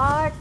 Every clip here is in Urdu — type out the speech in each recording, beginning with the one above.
8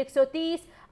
130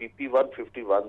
PP 151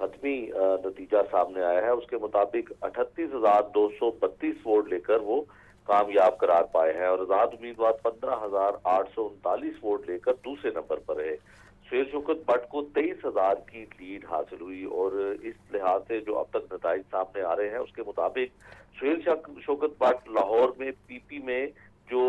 حتمی نتیجہ سامنے آیا ہے، اس کے مطابق 38,232 ووٹ لے کر وہ کامیاب قرار پائے ہیں اور آزاد امیدوار 15,839 ووٹ لے کر دوسرے نمبر پر رہے۔ سہیل شوکت بٹ کو 23,000 کی لیڈ حاصل ہوئی اور اس لحاظ سے جو اب تک نتائج سامنے آ رہے ہیں اس کے مطابق سہیل شوکت بٹ لاہور میں پی پی میں جو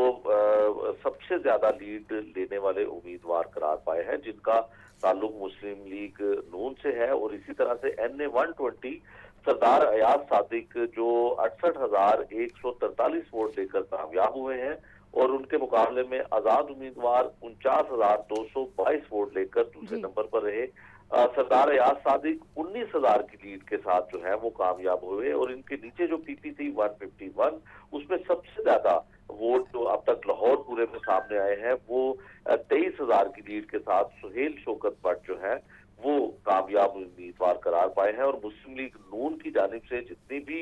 سب سے زیادہ لیڈ لینے والے امیدوار قرار پائے ہیں، جن کا تعلق مسلم لیگ نون سے ہے، اور اسی طرح سے این اے 120 سردار ایاز صادق جو 68,143 ووٹ لے کر کامیاب ہوئے ہیں، اور ان کے مقابلے میں آزاد امیدوار 49,222 ووٹ لے کر دوسرے نمبر پر رہے۔ سردار ایاز صادق 19,000 کی لیڈ کے ساتھ جو ہے وہ کامیاب ہوئے، اور ان کے نیچے جو پی پی تھی 151، اس میں سب سے زیادہ ووٹ جو اب تک لاہور پورے میں سامنے آئے ہیں وہ 23,000 کی لیڈ کے ساتھ سہیل شوکت بٹ جو ہے وہ کامیاب امیدوار قرار پائے ہیں، اور مسلم لیگ نون کی جانب سے جتنی بھی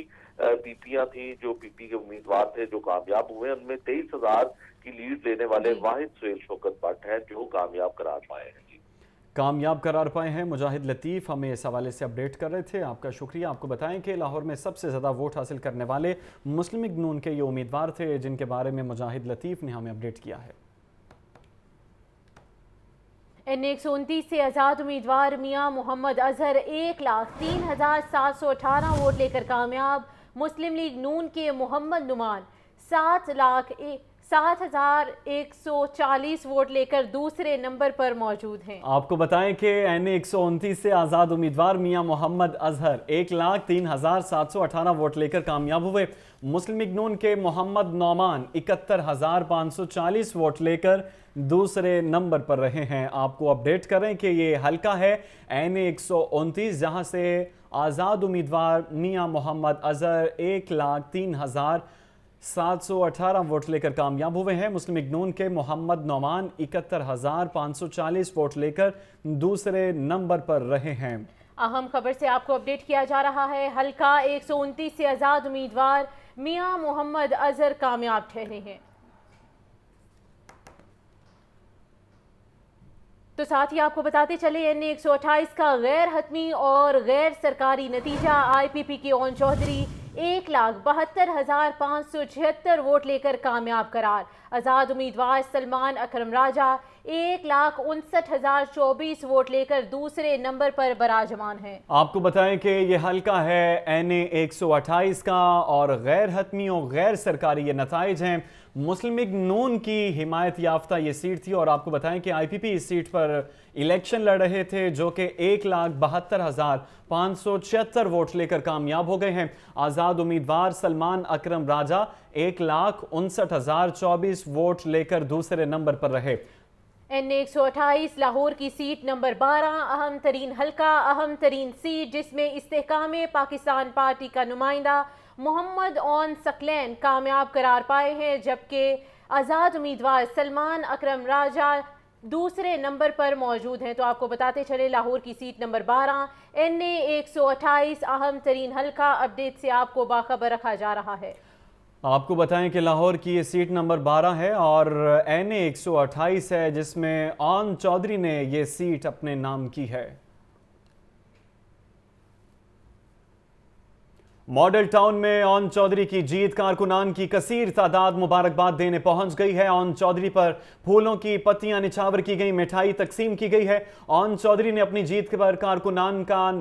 پی پیاں تھیں، جو پی پی کے امیدوار تھے جو کامیاب ہوئے، ان میں 23,000 کی لیڈ لینے والے واحد سہیل شوکت بٹ ہیں جو کامیاب قرار پائے ہیں۔ کامیاب قرار پائے ہیں۔ مجاہد لطیف ہمیں اس حوالے سے اپڈیٹ کر رہے تھے، آپ کا شکریہ۔ آپ کو بتائیں کہ لاہور میں سب سے زیادہ ووٹ حاصل کرنے والے مسلم لیگ نون کے یہ امیدوار تھے جن کے بارے میں مجاہد لطیف نے ہمیں اپڈیٹ کیا ہے۔ این 129 سے آزاد امیدوار میاں محمد اظہر 1,03,718 ووٹ لے کر کامیاب۔ مسلم لیگ نون کے محمد نعمان 7,0140 ووٹ لے کر دوسرے نمبر پر موجود ہیں۔ آپ کو بتائیں کہ این 129 سے آزاد امیدوار میاں محمد اظہر 1,03,718 ووٹ لے کر کامیاب ہوئے۔ مسلم لیگ نون کے محمد نعمان 71,540 ووٹ لے کر دوسرے نمبر پر رہے ہیں۔ آپ کو اپڈیٹ کریں کہ یہ حلقہ ہے این 129 جہاں سے آزاد امیدوار میاں محمد اظہر 1,03,718 ووٹ لے کر کامیاب ہوئے ہیں۔ مسلم لیگ نون کے محمد نعمان 71,540 ووٹ لے کر دوسرے نمبر پر رہے ہیں۔ اہم خبر سے آپ کو اپڈیٹ کیا جا رہا ہے، حلقہ 129 سے آزاد امیدوار میاں محمد اظہر کامیاب ٹھہرے ہیں۔ تو ساتھ ہی آپ کو بتاتے چلے این 128 کا غیر حتمی اور غیر سرکاری نتیجہ، آئی پی پی کے اون چودھری 1,72,576 ووٹ لے کر کامیاب قرار۔ آزاد امیدوار سلمان اکرم راجہ 1,59,024 ووٹ لے کر دوسرے نمبر پر براجمان ہیں۔ آپ کو بتائیں کہ یہ حلقہ ہے این 128 کا اور غیر حتمی اور غیر سرکاری یہ نتائج ہیں۔ مسلم لیگ نون کی حمایت یافتہ یہ سیٹ تھی، اور آپ کو بتائیں کہ آئی پی پی اس سیٹ پر الیکشن لڑ رہے تھے جو کہ 1,72,576 ووٹ لے کر کامیاب ہو گئے ہیں۔ آزاد امیدوار سلمان اکرم راجہ 1,59,024 ووٹ لے کر دوسرے نمبر پر رہے۔ این 128 لاہور کی سیٹ نمبر 12 اہم ترین حلقہ، اہم ترین سیٹ جس میں استحکام پاکستان پارٹی کا نمائندہ محمد اون ثقلین کامیاب قرار پائے ہیں، جبکہ آزاد امیدوار سلمان اکرم راجہ دوسرے نمبر پر موجود ہیں۔ تو آپ کو بتاتے چلے لاہور کی سیٹ نمبر 12 این 128 اہم ترین حلقہ اپڈیٹ سے آپ کو باخبر رکھا جا رہا ہے۔ آپ کو بتائیں کہ لاہور کی یہ سیٹ نمبر 12 ہے اور این 128 ہے جس میں اون چودھری نے یہ سیٹ اپنے نام کی ہے۔ ماڈل ٹاؤن میں اون چودھری کی جیت، کارکنان کی کثیر تعداد مبارکباد دینے پہنچ گئی ہے۔ اون چودھری پر پھولوں کی پتیاں نچھاور کی گئی، مٹھائی تقسیم کی گئی ہے۔ اون چودھری نے اپنی جیت پر کارکنان کا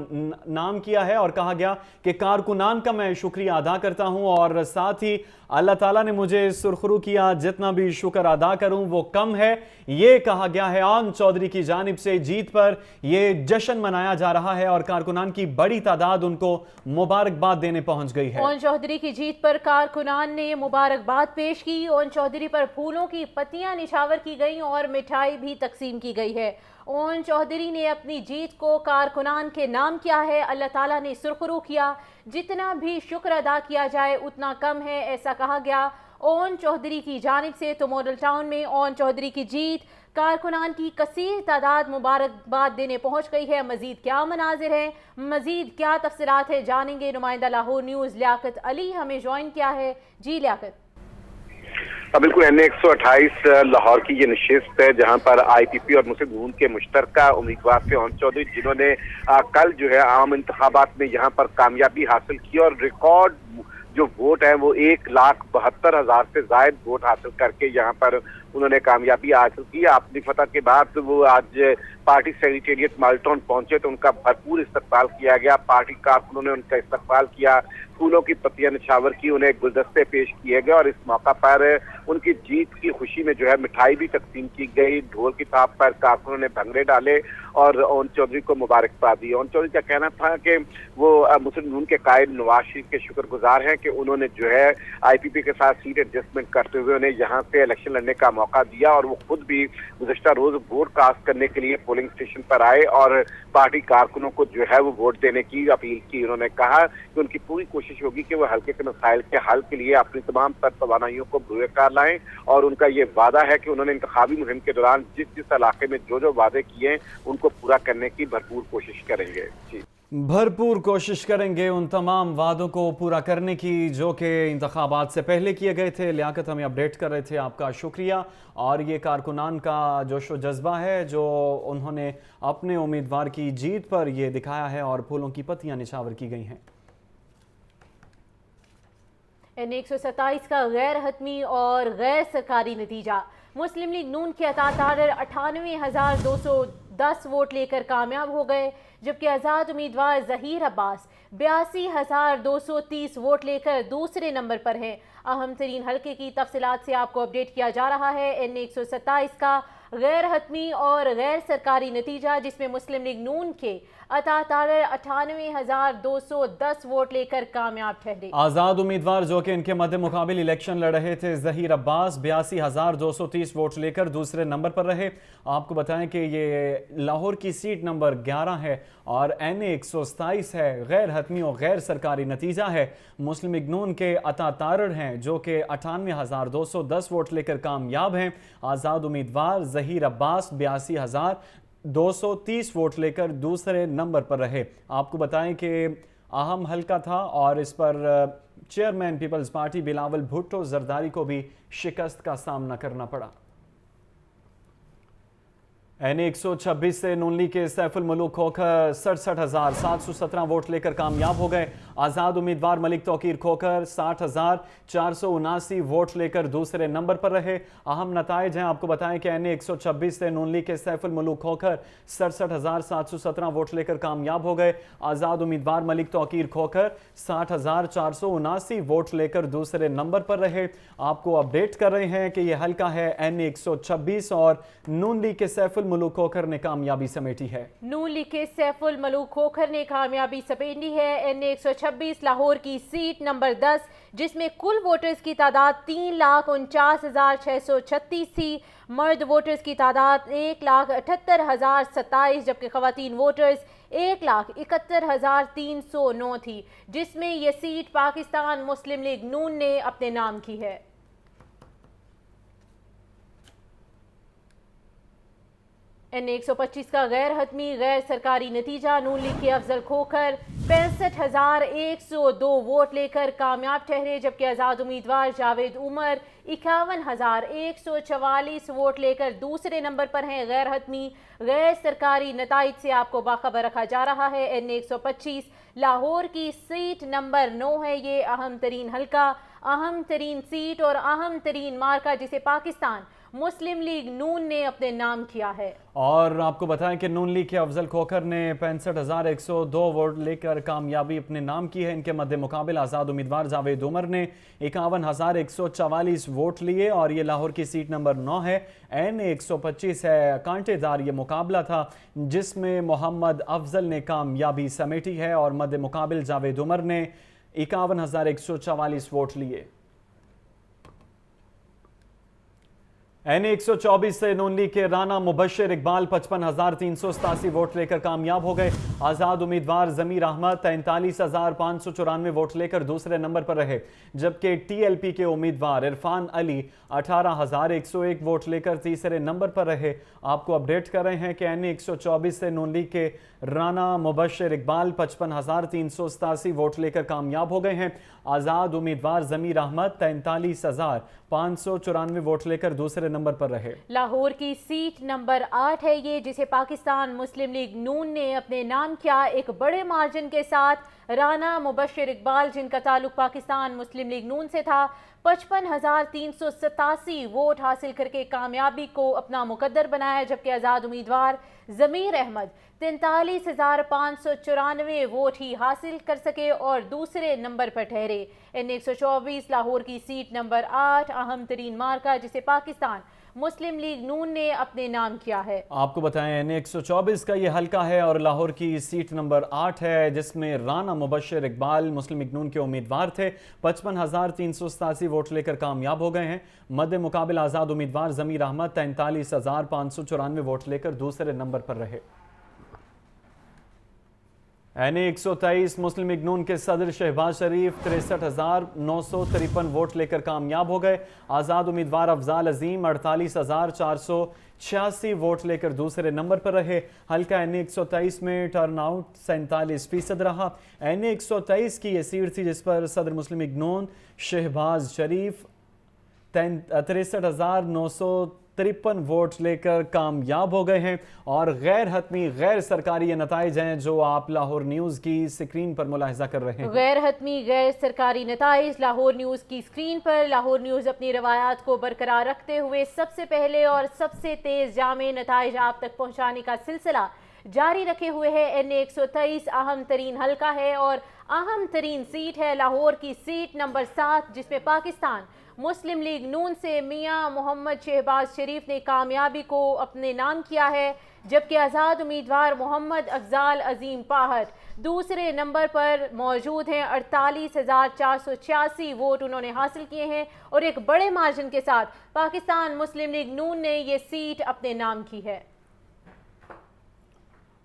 نام کیا ہے اور کہا گیا کہ کارکنان کا میں شکریہ ادا کرتا ہوں، اور ساتھ ہی اللہ تعالیٰ نے مجھے سرخرو کیا، جتنا بھی شکر ادا کروں وہ کم ہے، یہ کہا گیا ہے۔ اون چودھری کی جانب سے جیت پر یہ جشن منایا جا رہا ہے اور کارکنان کی بڑی تعداد ان کو مبارکباد دینے پہنچ گئی ہے۔ اون چودھری کی جیت پر کارکنان نے مبارکباد پیش کی۔ اون چودھری پر پھولوں کی پتیاں نچھاور کی گئیں اور مٹھائی بھی تقسیم کی گئی ہے۔ اون چودھری نے اپنی جیت کو کارکنان کے نام کیا ہے۔ اللہ تعالیٰ نے سرخرو کیا، جتنا بھی شکر ادا کیا جائے اتنا کم ہے، ایسا کہا گیا اون چودھری کی جانب سے۔ تو ماڈل ٹاؤن میں اون چودھری کی جیت، کارکنان کی کثیر تعداد مبارکباد دینے پہنچ گئی ہے۔ مزید کیا مناظر ہیں، مزید کیا تفصیلات ہیں، جانیں گے۔ نمائندہ لاہور نیوز لیاقت علی ہمیں جوائن کیا ہے۔ جی لیاقت۔ بالکل NA 128 لاہور کی یہ نشست ہے جہاں پر IPP اور مسلم نون کے مشترکہ امیدوار تھے اون چودھری، جنہوں نے کل جو ہے عام انتخابات میں یہاں پر کامیابی حاصل کی اور ریکارڈ جو ووٹ ہیں وہ 1,72,000 سے زائد ووٹ حاصل کر کے یہاں پر انہوں نے کامیابی حاصل کی۔ اپنی فتح کے بعد وہ آج پارٹی سیکریٹریٹ مالٹون پہنچے تو ان کا بھرپور استقبال کیا گیا، پارٹی کارکنوں نے ان کا استقبال کیا، پھولوں کی پتیاں نچھاور کی، انہیں گلدستے پیش کیے گئے اور اس موقع پر ان کی جیت کی خوشی میں جو ہے مٹھائی بھی تقسیم کی گئی، ڈھول کی تھاپ پر کارکنوں نے بھنگڑے ڈالے اور اون چودھری کو مبارکباد دی۔ اون چودھری کا کہنا تھا کہ وہ مسلم نون کے قائد نواز شریف کے شکر گزار ہیں کہ انہوں نے جو ہے IPP کے ساتھ سیٹ ایڈجسٹمنٹ کرتے ہوئے انہیں یہاں سے الیکشن لڑنے کا موقع دیا اور وہ خود بھی گزشتہ روز ووٹ کاسٹ کرنے کے لیے پولنگ اسٹیشن پر آئے اور پارٹی کارکنوں کو جو ہے وہ ووٹ دینے کی اپیل کی۔ انہوں نے کہا کہ ان کی پوری کوشش ہوگی کہ وہ حلقے کے مسائل کے حل کے لیے اپنی تمام تر توانائیوں کو بروئے کار لائیں اور ان کا یہ وعدہ ہے کہ انہوں نے انتخابی مہم کے دوران جس علاقے میں جو وعدے کیے ہیں ان کو پورا کرنے کی بھرپور کوشش کریں گے۔ جی بھرپور کوشش کریں گے ان تمام وعدوں کو پورا کرنے کی جو کہ انتخابات سے پہلے کیے گئے تھے۔ لیاقت ہمیں اپڈیٹ کر رہے تھے، آپ کا شکریہ۔ اور یہ کارکنان کا جوش و جذبہ ہے جو انہوں نے اپنے امیدوار کی جیت پر یہ دکھایا ہے اور پھولوں کی پتیاں نچھاور کی گئی ہیں۔ NA 127 کا غیر حتمی اور غیر سرکاری نتیجہ، مسلم لیگ نون کے عطا تارر 98,210 ووٹ لے کر کامیاب ہو گئے، جبکہ آزاد امیدوار ظہیر عباس 82,230 ووٹ لے کر دوسرے نمبر پر ہیں۔ اہم ترین حلقے کی تفصیلات سے آپ کو اپڈیٹ کیا جا رہا ہے۔ NA 127 کا غیر حتمی اور غیر سرکاری نتیجہ، جس میں مسلم لیگ نون کے عطا تارر 98,210 ووٹ لے کر کامیاب ٹھہرے۔ آزاد امیدوار جو کہ ان کے مد مقابل الیکشن لڑ رہے تھے ظہیر عباس 82,230 ووٹ لے کر دوسرے نمبر پر رہے۔ آپ کو بتائیں کہ یہ لاہور کی سیٹ نمبر 11 ہے اور NA 127 ہے، غیر حتمی اور غیر سرکاری نتیجہ ہے۔ مسلم لیگ نون کے عطا تارر ہیں جو کہ 98,210 ووٹ لے کر کامیاب ہیں۔ آزاد امیدوار ظہیر عباس 82,230 ووٹ لے کر دوسرے نمبر پر رہے۔ آپ کو بتائیں کہ اہم حلقہ تھا اور اس پر چیئرمین پیپلز پارٹی بلاول بھٹو زرداری کو بھی شکست کا سامنا کرنا پڑا۔ NA 126 سے نون لیگ کے سیف الملوک کھوکھر 67,717 ووٹ لے کر کامیاب ہو گئے۔ آزاد امیدوار ملک توقیر کھوکھر 60,479 ووٹ لے کر دوسرے نمبر پر رہے۔ اہم نتائج ہیں، آپ کو بتائیں کہ NA 126 سے نون لیگ کے سیف الملوک کھوکھر 67,717 ووٹ لے کر کامیاب ہو گئے۔ آزاد امیدوار ملک توقیر کھوکھر 60,479 ووٹ لے کر دوسرے نمبر پر رہے۔ آپ کو اپڈیٹ کر رہے ہیں کہ یہ حلقہ ہے NA 126 اور نون لیگ کے سیف الملوک کھوکھر نے کامیابی سمیٹی ہے۔ نون لیگ کے سیف الملوک کھوکھر نے کامیابی سمیٹی ہے۔ NA 126 لاہور کی سیٹ نمبر 10، جس میں کل ووٹرز کی تعداد 3,49,636 تھی۔ مرد ووٹرز کی تعداد 1,78,027 جبکہ خواتین ووٹرز 1,71,309 تھی، جس میں یہ سیٹ پاکستان مسلم لیگ نون نے اپنے نام کی ہے۔ NA 125 کا غیر حتمی غیر سرکاری نتیجہ، نون لیگ کے افضل کھوکھر 65,102 ووٹ لے کر کامیاب ٹھہرے، جبکہ آزاد امیدوار جاوید عمر 51,144 ووٹ لے کر دوسرے نمبر پر ہیں۔ غیر حتمی غیر سرکاری نتائج سے آپ کو باخبر رکھا جا رہا ہے۔ NA 125 لاہور کی سیٹ نمبر 9 ہے۔ یہ اہم ترین حلقہ، اہم ترین سیٹ اور اہم ترین مارکہ جسے پاکستان مسلم لیگ نون نے اپنے نام کیا ہے۔ اور آپ کو بتائیں کہ نون لیگ کے افضل کھوکھر نے 65,102 ووٹ لے کر کامیابی اپنے نام کی ہے۔ ان کے مد مقابل آزاد امیدوار جاوید عمر نے 51,144 ووٹ لیے اور یہ لاہور کی سیٹ نمبر 9 ہے۔ NA 125 ہے، کانٹے دار یہ مقابلہ تھا جس میں محمد افضل نے کامیابی سمیٹی ہے اور مد مقابل جاوید عمر نے 51,144 ووٹ لیے۔ NA 124 سے نون لیگ کے رانا مبشر اقبال 55,387 ووٹ لے کر کامیاب ہو گئے۔ آزاد امیدوار ضمیر احمد 43,594 ووٹ لے کر دوسرے نمبر پر رہے، جبکہ ٹی ایل پی کے امیدوار عرفان علی 18,101 ووٹ لے کر تیسرے نمبر پر رہے۔ آپ کو اپڈیٹ کر رہے ہیں کہ این اے 124 سے نون لیگ کے رانا مبشر اقبال 55,387 ووٹ لے کر کامیاب ہو گئے ہیں۔ آزاد امیدوار ضمیر احمد 43,594 ووٹ لے کر دوسرے نمبر پر رہے۔ لاہور کی سیٹ نمبر 8 ہے یہ، جسے پاکستان مسلم لیگ نون نے اپنے نام کیا ایک بڑے مارجن کے ساتھ۔ رانا مبشر اقبال، جن کا تعلق پاکستان مسلم لیگ نون سے تھا، 55,387 ووٹ حاصل کر کے کامیابی کو اپنا مقدر بنایا، جبکہ آزاد امیدوار ضمیر احمد 43,594 ووٹ ہی حاصل کر سکے اور دوسرے نمبر پر ٹھہرے۔ این 124 لاہور کی سیٹ نمبر 8 اہم ترین مارکہ، جسے پاکستان مسلم لیگ نون نے اپنے نام کیا ہے۔ آپ کو بتائیں این 124 کا یہ حلقہ ہے اور لاہور کی سیٹ نمبر 8 ہے، جس میں رانا مبشر اقبال مسلم لیگ نون کے امیدوار تھے، 55,387 ووٹ لے کر کامیاب ہو گئے ہیں۔ مد مقابل آزاد امیدوار ضمیر احمد 43,594 ووٹ لے کر دوسرے نمبر پر رہے۔ این اے 123 مسلم لیگ نون کے صدر شہباز شریف 63,953 ووٹ لے کر کامیاب ہو گئے۔ آزاد امیدوار افضال عظیم 48,486 ووٹ لے کر دوسرے نمبر پر رہے۔ حلقہ این اے 123 میں ٹرن آؤٹ 47% رہا۔ این اے 123 کی یہ سیٹ تھی جس پر صدر مسلم لیگ نون شہباز شریف 63,953 ووٹ لے کر کامیاب ہو گئے ہیں، اور غیر حتمی غیر سرکاری یہ نتائج ہیں جو آپ لاہور نیوز کی سکرین پر ملاحظہ کر رہے ہیں۔ غیر حتمی غیر سرکاری نتائج لاہور نیوز کی سکرین پر۔ لاہور نیوز اپنی روایات کو برقرار رکھتے ہوئے سب سے پہلے اور سب سے تیز جامع نتائج آپ تک پہنچانے کا سلسلہ جاری رکھے ہوئے ہے۔ این اے 123 اہم ترین حلقہ ہے اور اہم ترین سیٹ ہے لاہور کی سیٹ نمبر 7، جس میں پاکستان مسلم لیگ نون سے میاں محمد شہباز شریف نے کامیابی کو اپنے نام کیا ہے، جبکہ آزاد امیدوار محمد افضال عظیم پاہٹ دوسرے نمبر پر موجود ہیں۔ 48,486 ووٹ انہوں نے حاصل کیے ہیں اور ایک بڑے مارجن کے ساتھ پاکستان مسلم لیگ نون نے یہ سیٹ اپنے نام کی ہے۔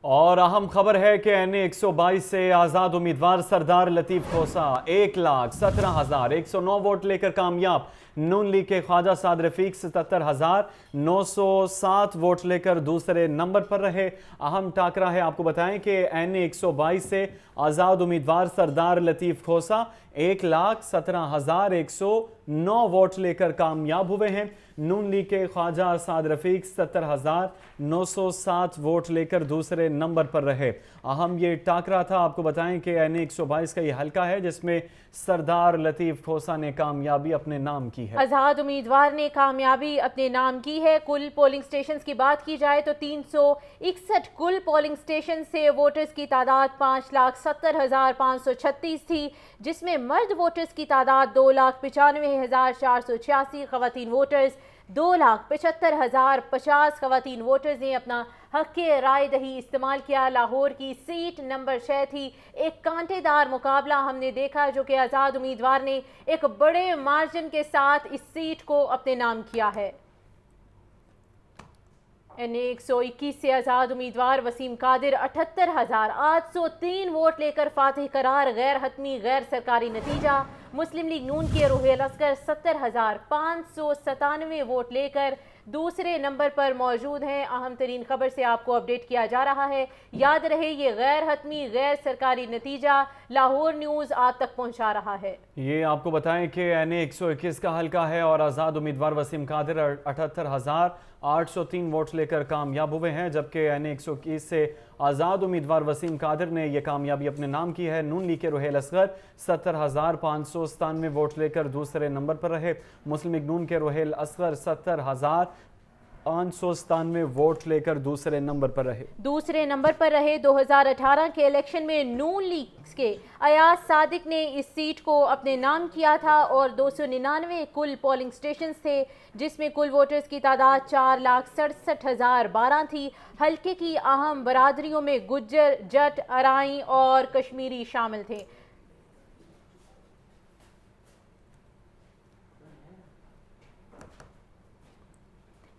اور اہم خبر ہے کہ این اے 122 سے آزاد امیدوار سردار لطیف کھوسا 1,17,109 ووٹ لے کر کامیاب۔ نون لیگ کے خواجہ سعد رفیق 77,907 ووٹ لے کر دوسرے نمبر پر رہے۔ اہم ٹاکرا ہے، آپ کو بتائیں کہ این اے 122 سے آزاد امیدوار سردار لطیف کھوسا 1,17,109 ووٹ لے کر کامیاب ہوئے ہیں۔ نون لیگ کے خواجہ سعد رفیق 70,907 ووٹ لے کر دوسرے نمبر پر رہے۔ اہم یہ ٹاکرا تھا۔ آپ کو بتائیں کہ این اے 122 کا یہ حلقہ ہے جس میں سردار لطیف کھوسا نے کامیابی اپنے نام کی ہے۔ آزاد امیدوار نے کامیابی اپنے نام کی ہے۔ کل پولنگ سٹیشنز کی بات کی جائے تو 361 کل پولنگ سٹیشن سے ووٹرز کی تعداد 5,70,536 تھی، جس میں مرد ووٹرز کی تعداد 2,95,486، خواتین ووٹرز 2,75,050 خواتین ووٹرز نے اپنا حق رائے دہی استعمال کیا۔ لاہور کی سیٹ نمبر 6 تھی، ایک کانٹے دار مقابلہ ہم نے دیکھا، جو کہ آزاد امیدوار نے ایک بڑے مارجن کے ساتھ اس سیٹ کو اپنے نام کیا ہے۔ این اے 121 سے آزاد امیدوار وسیم قادر 78,803 ووٹ لے کر فاتح قرار۔ غیر حتمی غیر سرکاری نتیجہ، مسلم لیگ نون کے روحیل اصغر 70,597 ووٹ لے کر دوسرے نمبر پر موجود ہیں۔ اہم ترین خبر سے آپ کو اپڈیٹ کیا جا رہا ہے، یاد رہے یہ غیر حتمی غیر سرکاری نتیجہ لاہور نیوز آپ تک پہنچا رہا ہے۔ یہ آپ کو بتائیں کہ این اے 121 کا حلقہ ہے اور آزاد امیدوار وسیم قادر 78,803 ووٹ لے کر کامیاب ہوئے ہیں، جبکہ این اے 121 سے آزاد امیدوار وسیم قادر نے یہ کامیابی اپنے نام کی ہے۔ نون لیگ کے روحیل اصغر 70,597 ووٹ لے کر دوسرے نمبر پر رہے۔ مسلم لیگ نون کے روحیل اصغر 70,597 ووٹ لے کر دوسرے نمبر پر رہے۔ 2018 کے الیکشن میں نون لیگ کے ایاز صادق نے اس سیٹ کو اپنے نام کیا تھا اور 299 کل پولنگ سٹیشنز تھے، جس میں کل ووٹرز کی تعداد 4,67,012 تھی۔ حلقے کی اہم برادریوں میں گجر، جٹ، ارائیں اور کشمیری شامل تھے۔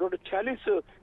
46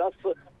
10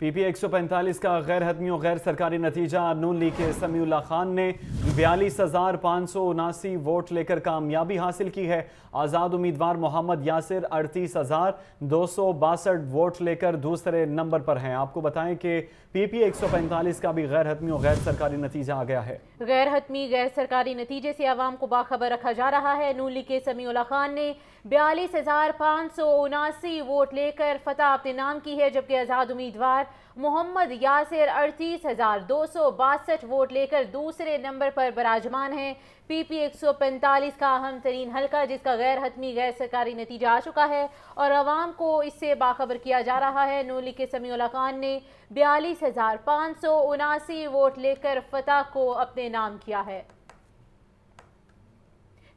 PP 145 کا غیر حتمی و غیر سرکاری نتیجہ، نون لیگ کے سمیع اللہ خان نے 42,579 ووٹ لے کر کامیابی حاصل کی ہے۔ آزاد امیدوار محمد یاسر 38,262 ووٹ لے کر دوسرے نمبر پر ہیں۔ آپ کو بتائیں کہ PP 145 کا بھی غیر حتمی و غیر سرکاری نتیجہ آ گیا ہے۔ غیر حتمی غیر سرکاری نتیجے سے عوام کو باخبر رکھا جا رہا ہے۔ نون لیگ کے سمیع اللہ خان نے 42,579 ووٹ لے کر فتح اپنے نام کی ہے، جبکہ آزاد امیدوار محمد یاسر 38,262 ووٹ لے کر دوسرے نمبر پر براجمان ہیں۔ PP 145 کا اہم ترین حلقہ، جس کا غیر حتمی غیر سرکاری نتیجہ آ چکا ہے اور عوام کو اس سے باخبر کیا جا رہا ہے۔ نون لیگ کے سمیع اللہ خان نے 42,579 ووٹ لے کر فتح کو اپنے نام کیا ہے۔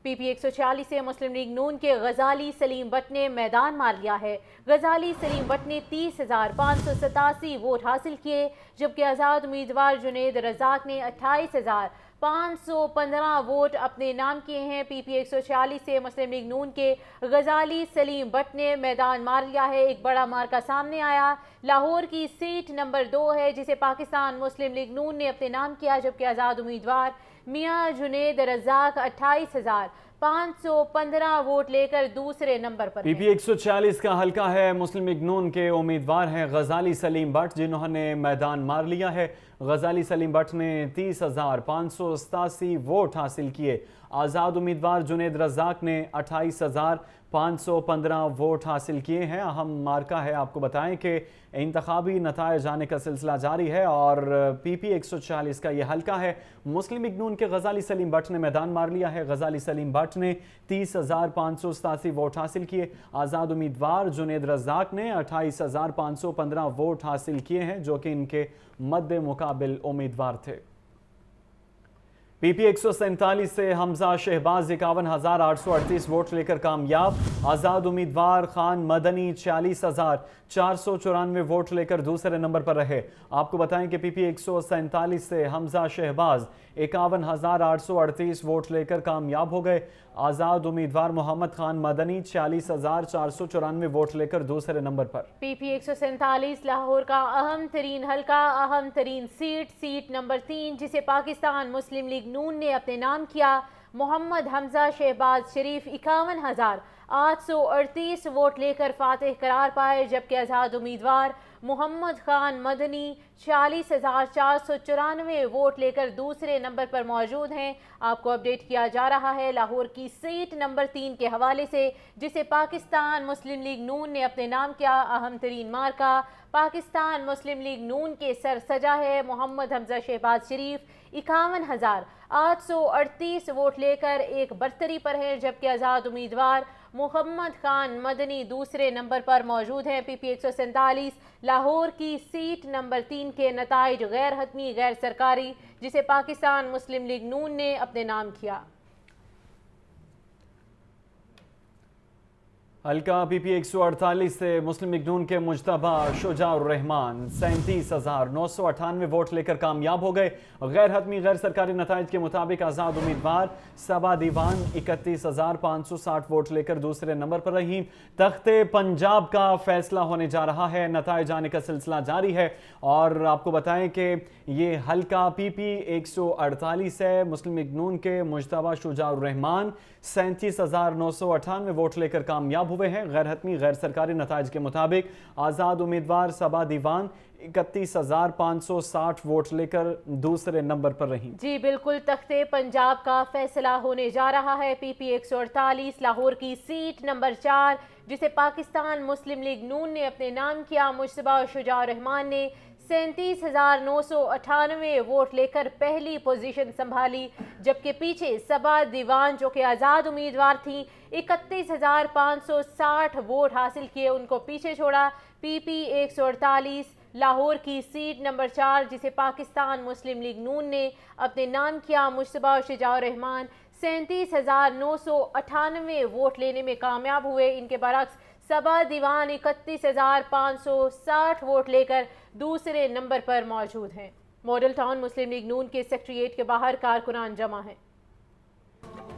PP 146 سے مسلم لیگ نون کے غزالی سلیم بٹ نے میدان مار لیا ہے۔ غزالی سلیم بٹ نے 30,587 ووٹ حاصل کیے، جبکہ آزاد امیدوار جنید رزاق نے 28,515 ووٹ اپنے نام کیے ہیں۔ PP 146 سے مسلم لیگ نون کے غزالی سلیم بٹ نے میدان مار لیا ہے۔ ایک بڑا مارکا سامنے آیا، لاہور کی سیٹ نمبر 2 ہے، جسے پاکستان مسلم لیگ نون نے اپنے نام کیا، جبکہ آزاد امیدوار میاں جنید رزاق 28,515 ووٹ لے کر دوسرے نمبر پر PP 146 کا حلقہ ہے۔ مسلم لیگ نون کے امیدوار ہیں غزالی سلیم بٹ، جنہوں نے میدان مار لیا ہے۔ غزالی سلیم بٹ نے 30,587 ووٹ حاصل کیے۔ آزاد امیدوار جنید رزاق نے 28,515 ووٹ حاصل کیے ہیں۔ اہم مارکہ ہے۔ آپ کو بتائیں کہ انتخابی نتائج آنے کا سلسلہ جاری ہے اور PP 146 کا یہ حلقہ ہے۔ مسلم لیگ نون کے غزالی سلیم بٹ نے میدان مار لیا ہے۔ غزالی سلیم بٹ نے 30,587 ووٹ حاصل کیے۔ آزاد امیدوار جنید رزاق نے 28,515 ووٹ حاصل کیے ہیں، جو کہ ان کے مد مقابل امیدوار تھے۔ PP 147 سے حمزہ شہباز 51,838 ووٹ لے کر کامیاب۔ آزاد امیدوار خان مدنی 46,494 ووٹ لے کر دوسرے نمبر پر رہے۔ آپ کو بتائیں کہ PP 147 سے حمزہ شہباز 51,838 ووٹ لے کر کامیاب ہو گئے۔ آزاد امیدوار محمد خان مدنی 46,494 ووٹ لے کر دوسرے نمبر پر۔ PP 147 لاہور کا اہم ترین حلقہ، اہم ترین سیٹ نمبر 3، جسے پاکستان مسلم لیگ نون نے اپنے نام کیا۔ محمد حمزہ شہباز شریف 51,838 ووٹ لے کر فاتح قرار پائے، جبکہ آزاد امیدوار محمد خان مدنی 40,494 ووٹ لے کر دوسرے نمبر پر موجود ہیں۔ آپ کو اپڈیٹ کیا جا رہا ہے لاہور کی سیٹ نمبر 3 کے حوالے سے، جسے پاکستان مسلم لیگ نون نے اپنے نام کیا۔ اہم ترین مارکہ پاکستان مسلم لیگ نون کے سر سجا ہے۔ محمد حمزہ شہباز شریف 51,838 ووٹ لے کر ایک برتری پر ہیں، جبکہ آزاد امیدوار محمد خان مدنی دوسرے نمبر پر موجود ہیں۔ PP 147 لاہور کی سیٹ نمبر 3 کے نتائج غیر حتمی غیر سرکاری، جسے پاکستان مسلم لیگ نون نے اپنے نام کیا۔ حلقہ PP 148 سے مسلم لیگ نون کے مجتبیٰ شجاع الرحمان 37,998 ووٹ لے کر کامیاب ہو گئے۔ غیر حتمی غیر سرکاری نتائج کے مطابق آزاد امیدوار صبا دیوان 31,560 ووٹ لے کر دوسرے نمبر پر رہیں۔ تخت پنجاب کا فیصلہ ہونے جا رہا ہے، نتائج آنے کا سلسلہ جاری ہے اور آپ کو بتائیں کہ یہ حلقہ PP 148 ہے۔ مسلم لیگ نون کے مجتبیٰ شجاع الرحمان 37,998 ووٹ لے کر کامیاب ہوئے ہیں۔ غیر حتمی غیر سرکاری نتائج کے مطابق آزاد امیدوار صبا دیوان 31,560 ووٹ لے کر دوسرے نمبر پر رہیں۔ جی بالکل، تخت پنجاب کا فیصلہ ہونے جا رہا ہے۔ PP 148 لاہور کی سیٹ نمبر 4، جسے پاکستان مسلم لیگ نون نے اپنے نام کیا۔ مجتبیٰ شجاع الرحمان نے 37,998 ووٹ لے کر پہلی پوزیشن سنبھالی، جبکہ پیچھے صبا دیوان جو کہ آزاد امیدوار تھیں 31,560 ووٹ حاصل کیے، ان کو پیچھے چھوڑا۔ PP 148 لاہور کی سیٹ نمبر 4، جسے پاکستان مسلم لیگ نون نے اپنے نام کیا۔ مجتبیٰ شجاع الرحمان 37,998 ووٹ لینے میں کامیاب ہوئے۔ ان کے برعکس صبا دیوان 31,560 ووٹ لے کر دوسرے نمبر پر موجود ہیں۔ ماڈل ٹاؤن مسلم لیگ نون کے سیکریٹریٹ کے باہر کارکنان جمع ہیں۔